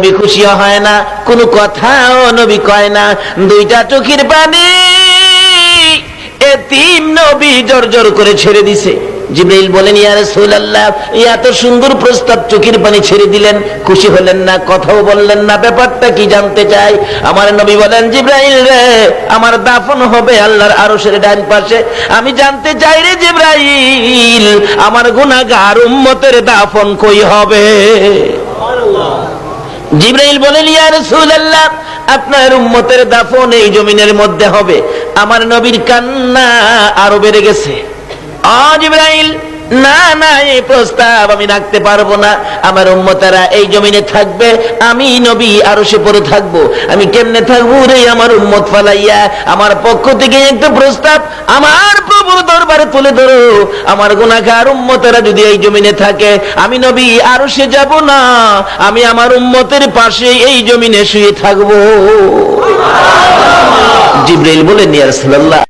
নবী খুশি হয় না, কোনো কথাও নবী কয় না, দুইটা চোখের পানি এতিম নবী জোর জোর করে ছেড়ে দিছে। জিবরাইল বলেন, ইয়া রাসূলুল্লাহ, এত সুন্দর প্রস্তাব, চোখের পানি ছেড়ে দিলেন, খুশি হলেন না, কথাও বললেন না, ব্যাপারটা কি জানতে চাই। আমার নবী বলেন, জিবরাইল রে, আমার দাফন হবে আল্লাহর আরশের ডান পাশে। আমি জানতে চাই রে জিবরাইল, আমার গুনাহগার উম্মতের দাফন কই হবে? জিবরাইল বলেন, ইয়া রাসূলুল্লাহ, আপনার উম্মতের দাফন এই জমিনের মধ্যে হবে। আমার নবীর কান্না আরো বেড়ে গেছে। জিবরাইল, না না, এই প্রস্তাব আমি রাখতে পারবো না। আমার উম্মতেরা এই জমিনে থাকবে, আমি নবী আরশে পড়ে থাকবো। আমি কেমনে থাকবো রে আমার উম্মত ফালাইয়া? আমার পক্ষ থেকে একটা প্রস্তাব আমার প্রভুর দরবারে তুলে ধরো। আমার গুনাহগার উম্মতেরা যদি এই জমিনে থাকে, আমি নবী আরশে যাব না, আমি আমার উম্মতের পাশে এই জমিনে শুয়ে থাকবো। জিবরাইল বলেন, ইয়া রাসূলুল্লাহ,